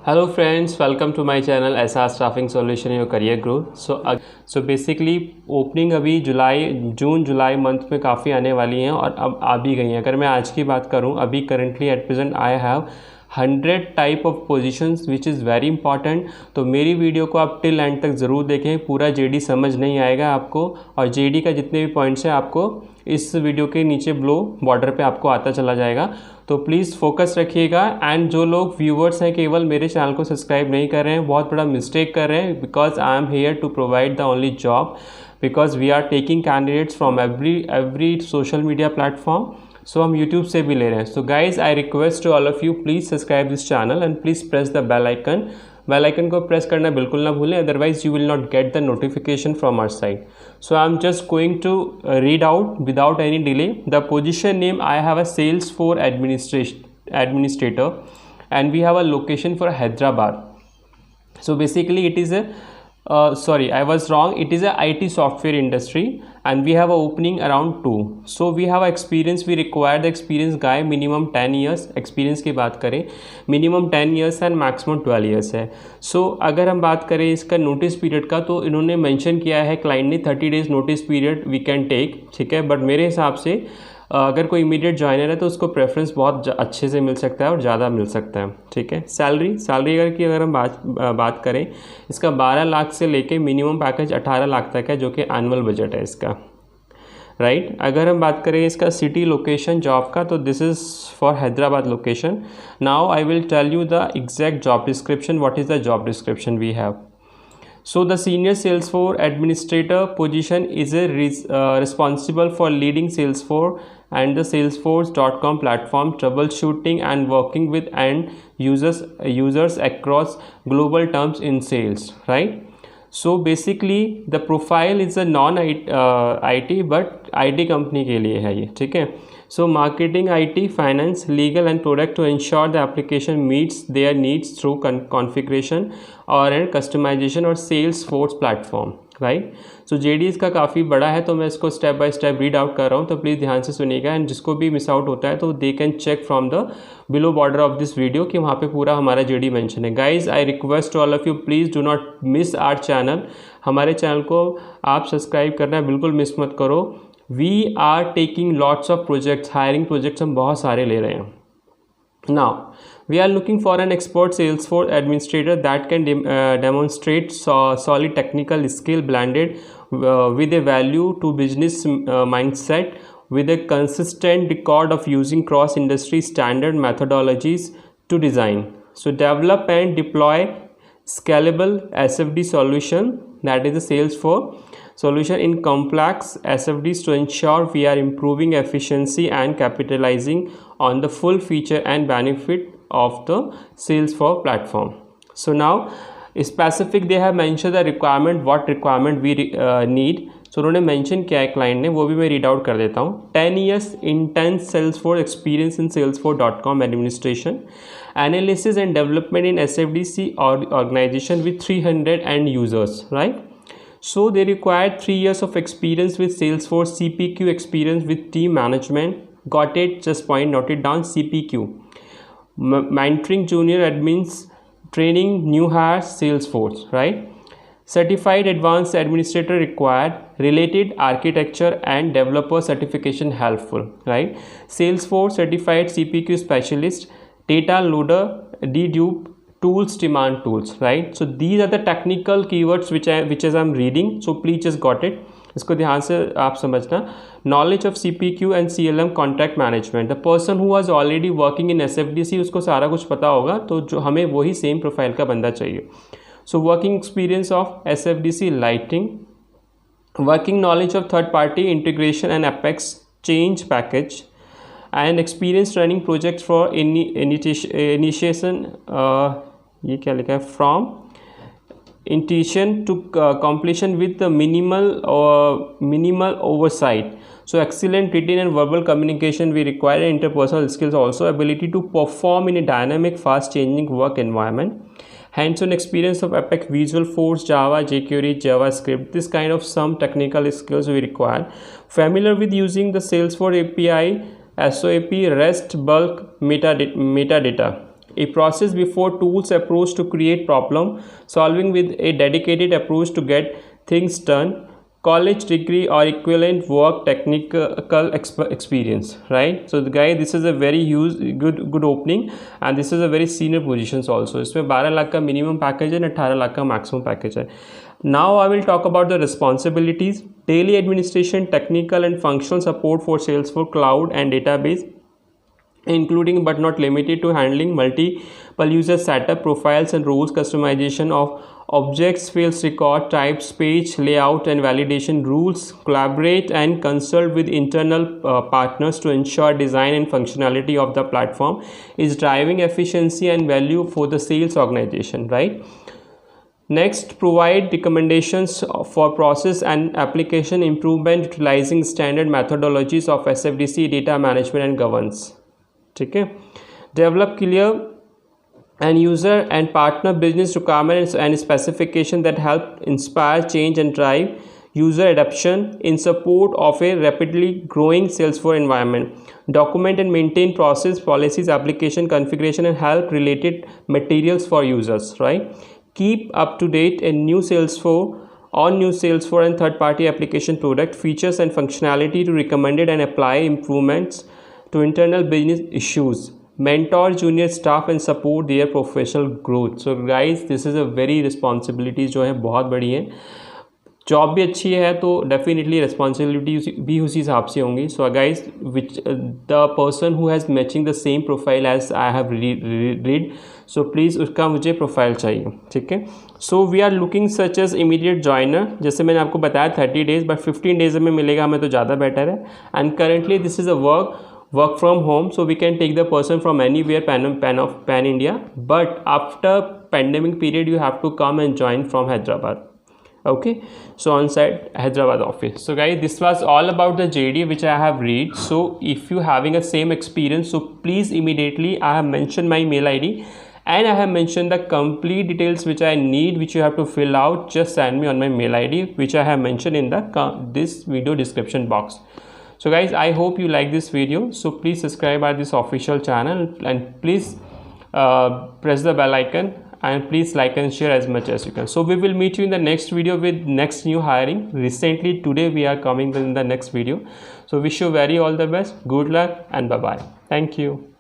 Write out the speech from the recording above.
Hello friends, welcome to my channel SR Staffing Solution in your career growth. So basically opening अभी जून जुलाई month में काफ़ी आने वाली हैं और अब आ भी गई हैं. अगर मैं आज की बात करूं, अभी currently at present I have 100 type of positions which is very important. तो मेरी वीडियो को आप टिल एंड तक ज़रूर देखें. पूरा जेडी समझ नहीं आएगा आपको, और जेडी का जितने भी पॉइंट्स हैं आपको इस वीडियो के नीचे ब्लो बॉर्डर पे आपको आता चला जाएगा. तो प्लीज़ फोकस रखिएगा. एंड जो लोग व्यूवर्स हैं केवल मेरे चैनल को सब्सक्राइब नहीं कर रहे हैं, बहुत बड़ा मिस्टेक कर रहे हैं. Because I am here to provide the only job, because we are taking candidates from every social media platform. So हम यूट्यूब से भी ले रहे हैं. So guys I request to all of you, please subscribe this channel and please press the bell icon. Bell icon को press करना बिल्कुल ना भूलें, otherwise you will not get the notification from our side. So I'm just going to read out without any delay. The position name, I have a Salesforce administrator, and we have a location for Hyderabad. So basically it is a sorry, I was wrong. It is a IT software industry, and we have a opening around 2. So we have a experience. We require the experienced guy minimum 10 years. Experience की बात करें minimum 10 years and maximum 12 years है. So अगर हम बात करें इसका notice period का, तो इन्होंने मेंशन किया है क्लाइंट ने 30 days notice period we can take. ठीक है, बट मेरे हिसाब से अगर कोई इमीडिएट ज्वाइनर है तो उसको प्रेफरेंस बहुत अच्छे से मिल सकता है और ज़्यादा मिल सकता है. ठीक है, सैलरी अगर हम बात करें, इसका 12 लाख से लेके मिनिमम पैकेज 18 लाख तक है, जो कि एनुअल बजट है इसका. राइट, अगर हम बात करें इसका सिटी लोकेशन जॉब का, तो this is for Hyderabad location. Now I will tell you the exact job description. What is the job description we have? So the senior Salesforce administrator position is responsible for leading Salesforce and the Salesforce.com platform, troubleshooting and working with end users across global terms in sales. Right. So basically the profile is a non-IT but IT company के लिए है ये. ठीक है. So marketing, IT, finance, legal and product to ensure the application meets their needs through configuration and customization और Salesforce platform. Right. सो JD इसका काफ़ी बड़ा है, तो मैं इसको step by step read out कर रहा हूँ, तो प्लीज़ ध्यान से सुनिएगा. एंड जिसको भी मिस आउट होता है तो they can check from the below border of this video कि वहाँ पे पूरा हमारा जेडी मेंशन है. Guys I request to all of you, please do not miss our channel. हमारे चैनल को आप सब्सक्राइब करना बिल्कुल मिस मत करो. We are taking lots of projects, hiring projects हम बहुत सारे ले रहे हैं. Now, we are looking for an expert Salesforce administrator that can demonstrate solid technical skill blended with a value to business mindset, with a consistent record of using cross-industry standard methodologies to design. So, develop and deploy scalable SFD solution, that is the Salesforce solution in complex SFDs to ensure we are improving efficiency and capitalizing on the full feature and benefit of the Salesforce platform. So now specific they have mentioned the requirement, what requirement we need. So उन्होंने mention किया है client ने, वो भी मैं read out कर देता हूँ. 10 years intense Salesforce experience in Salesforce.com administration, analysis and development in SFDC or organization with 300 end users. Right. So they require 3 years of experience with Salesforce, CPQ experience with team management. Got it? Just point, note it down. CPQ. Mentoring junior admins, training new hires, Salesforce. Right? Certified advanced administrator required. Related architecture and developer certification helpful. Right? Salesforce certified CPQ specialist. Data loader, dedupe. Tools, demand tools. Right, so these are the technical keywords which as I'm reading, so please just got it. इसको ध्यान से आप समझना. Knowledge of CPQ and CLM contract management. The person who was already working in SFDC, उसको सारा कुछ पता होगा, तो जो हमें वही सेम प्रोफाइल का बंदा चाहिए. So working experience of SFDC lighting, working knowledge of third party integration and Apex change package, and experience running projects for initiation. ये क्या लिखा है? From intuition to completion with the minimal oversight. So excellent written and verbal communication we require, interpersonal skills also, ability to perform in a dynamic fast changing work environment, hands-on experience of Apex, Visual Force, Java, jQuery, JavaScript, this kind of some technical skills we require. Familiar with using the Salesforce API, SOAP, REST, bulk, metadata. A process before tools approach to create problem solving with a dedicated approach to get things done. College degree or equivalent work technical experience, right? So the guy, this is a very huge good opening and this is a very senior positions also. इसमें 12 लाख का minimum package है and 18 lakh का maximum package है. Now I will talk about the responsibilities. Daily administration, technical and functional support for Salesforce cloud and database, including but not limited to handling multiple user setup, profiles and roles, customization of objects, fields, record types, page layout and validation rules, collaborate and consult with internal partners to ensure design and functionality of the platform is driving efficiency and value for the sales organization, right? Next, provide recommendations for process and application improvement utilizing standard methodologies of SFDC, data management and governance. ठीक है. Develop clear and user and partner business requirements and specification that help inspire change and drive user adoption in support of a rapidly growing Salesforce environment. Document and maintain process, policies, application configuration and help related materials for users, right? Keep up to date in new Salesforce and third-party application product features and functionality to recommended and apply improvements to internal business issues. Mentor junior staff and support their professional growth. So guys, this is a very responsibilities जो है बहुत बड़ी है. Job भी अच्छी है तो definitely responsibility भी उसी हिसाब से होंगी. So guys which the person who has matching the same profile as I have read, so please उसका मुझे प्रोफाइल चाहिए. ठीक है. So we are looking such as immediate joiner. जैसे मैंने आपको बताया 30 डेज़, बट 15 डेज़ में मिलेगा हमें तो ज़्यादा बेटर है. And currently this is a work from home, so we can take the person from anywhere pan India, but after pandemic period you have to come and join from Hyderabad. Okay, so on site Hyderabad office. So guys, this was all about the JD which I have read. So if you having a same experience, so please immediately, I have mentioned my mail ID and I have mentioned the complete details which I need, which you have to fill out. Just send me on my mail ID which I have mentioned in this video description box. So guys, I hope you like this video. So please subscribe at this official channel and please press the bell icon and please like and share as much as you can. So we will meet you in the next video with next new hiring. Recently today we are coming in the next video. So wish you very all the best. Good luck and bye bye. Thank you.